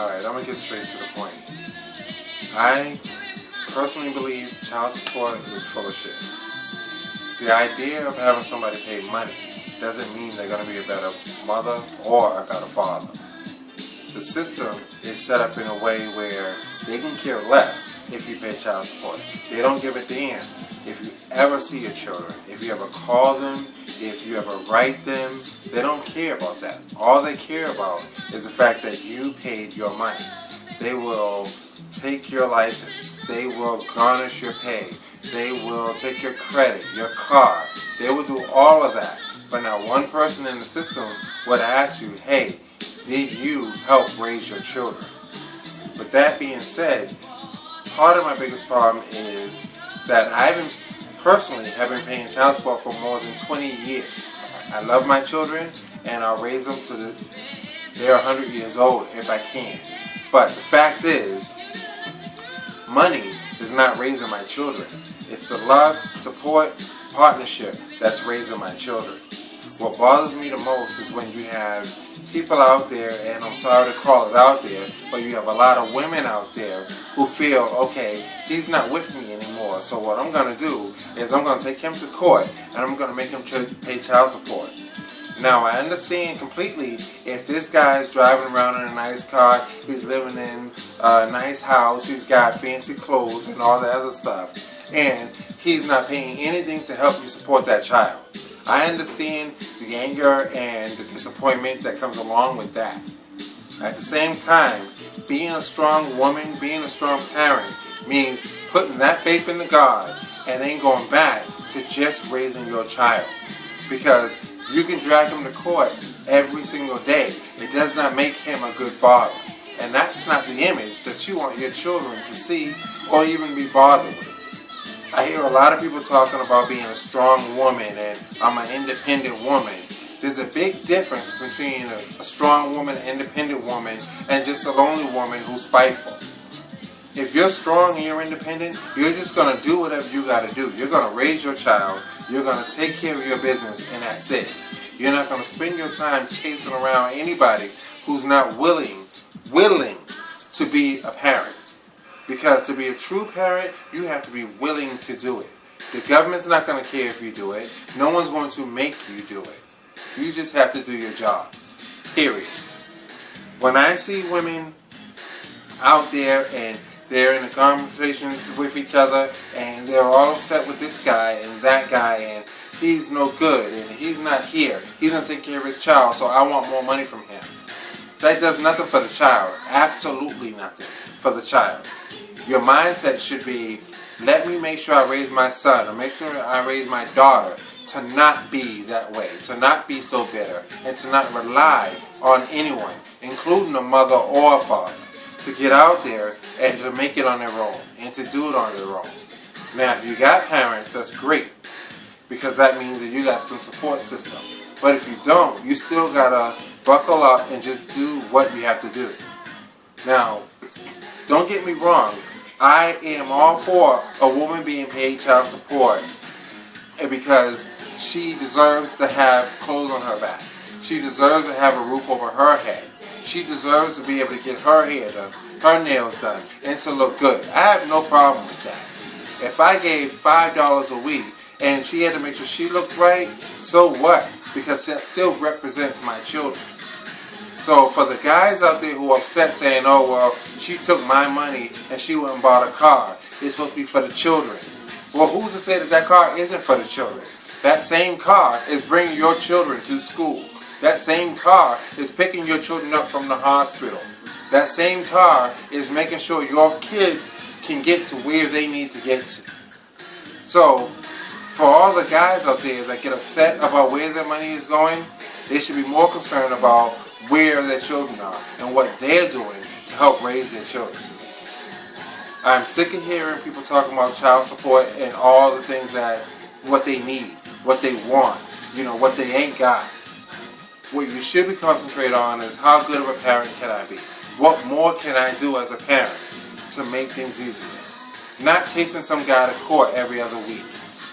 Alright, I'm going to get straight to the point. I personally believe child support is full of shit. The idea of having somebody pay money doesn't mean they're going to be a better mother or a better father. The system is set up in a way where they can care less if you pay child support. They don't give a damn if you ever see your children, if you ever call them, if you ever write them. They don't care about that. All they care about is the fact that you paid your money. They will take your license. They will garnish your pay. They will take your credit, your car. They will do all of that. But not one person in the system would ask you, hey, did you help raise your children? With that being said, part of my biggest problem is that I personally have been paying child support for more than 20 years. I love my children and I'll raise them to they're 100 years old if I can. But the fact is, money is not raising my children. It's the love, support, partnership that's raising my children. What bothers me the most is when you have people out there, and I'm sorry to call it out there, but you have a lot of women out there who feel, okay, he's not with me anymore, so what I'm going to do is I'm going to take him to court and I'm going to make him pay child support. Now, I understand completely if this guy is driving around in a nice car, he's living in a nice house, he's got fancy clothes and all that other stuff, and he's not paying anything to help you support that child. I understand the anger and the disappointment that comes along with that. At the same time, being a strong woman, being a strong parent, means putting that faith in the God and then going back to just raising your child. Because you can drag him to court every single day. It does not make him a good father. And that's not the image that you want your children to see or even be bothered with. I hear a lot of people talking about being a strong woman and I'm an independent woman. There's a big difference between a strong woman, an independent woman, and just a lonely woman who's spiteful. If you're strong and you're independent, you're just going to do whatever you got to do. You're going to raise your child, you're going to take care of your business, and that's it. You're not going to spend your time chasing around anybody who's not willing to be a parent. Because to be a true parent, you have to be willing to do it. The government's not going to care if you do it. No one's going to make you do it. You just have to do your job. Period. When I see women out there and they're in the conversations with each other and they're all upset with this guy and that guy and he's no good and he's not here. He's going to take care of his child, so I want more money from him. That does nothing for the child. Absolutely nothing for the child. Your mindset should be, let me make sure I raise my son or make sure I raise my daughter to not be that way, to not be so bitter, and to not rely on anyone, including a mother or a father, to get out there and to make it on their own and to do it on their own. Now, if you got parents, that's great, because that means that you got some support system. But if you don't, you still gotta buckle up and just do what you have to do. Now, don't get me wrong. I am all for a woman being paid child support because she deserves to have clothes on her back. She deserves to have a roof over her head. She deserves to be able to get her hair done, her nails done, and to look good. I have no problem with that. If I gave $5 a week and she had to make sure she looked right, so what? Because that still represents my children. So for the guys out there who are upset saying, oh, well, she took my money and she went and bought a car. It's supposed to be for the children. Well, who's to say that that car isn't for the children? That same car is bringing your children to school. That same car is picking your children up from the hospital. That same car is making sure your kids can get to where they need to get to. So for all the guys out there that get upset about where their money is going, they should be more concerned about where their children are and what they're doing to help raise their children. I'm sick of hearing people talking about child support and all the things that, what they need, what they want, you know, what they ain't got. What you should be concentrating on is how good of a parent can I be? What more can I do as a parent to make things easier? Not chasing some guy to court every other week.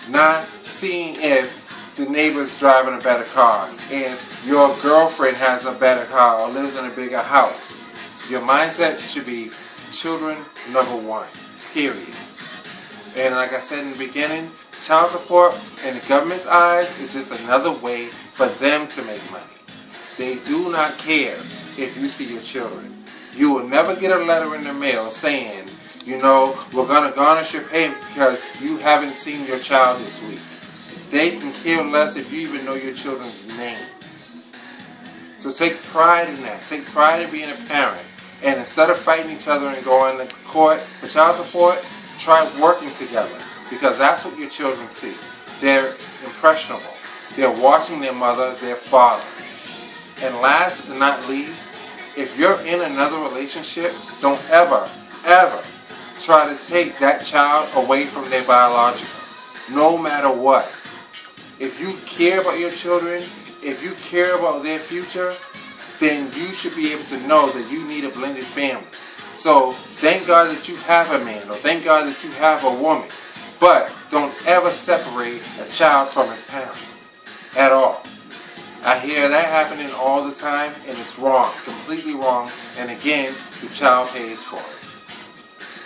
Not seeing if the neighbor's driving a better car, if your girlfriend has a better car or lives in a bigger house. Your mindset should be children number one, period. And like I said in the beginning, child support in the government's eyes is just another way for them to make money. They do not care if you see your children. You will never get a letter in the mail saying, you know, we're going to garnish your pay because you haven't seen your child this week. They can care less if you even know your children's name. So take pride in that. Take pride in being a parent. And instead of fighting each other and going to court for child support, try working together. Because that's what your children see. They're impressionable. They're watching their mother, their father. And last but not least, if you're in another relationship, don't ever try to take that child away from their biological. No matter what. If you care about your children, if you care about their future, then you should be able to know that you need a blended family. So thank God that you have a man, or thank God that you have a woman. But don't ever separate a child from his parent at all. I hear that happening all the time, and it's wrong, completely wrong. And again, the child pays for it.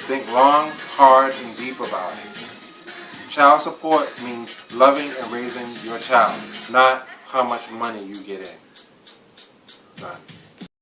Think long, hard, and deep about it. Child support means loving and raising your child, not how much money you get in.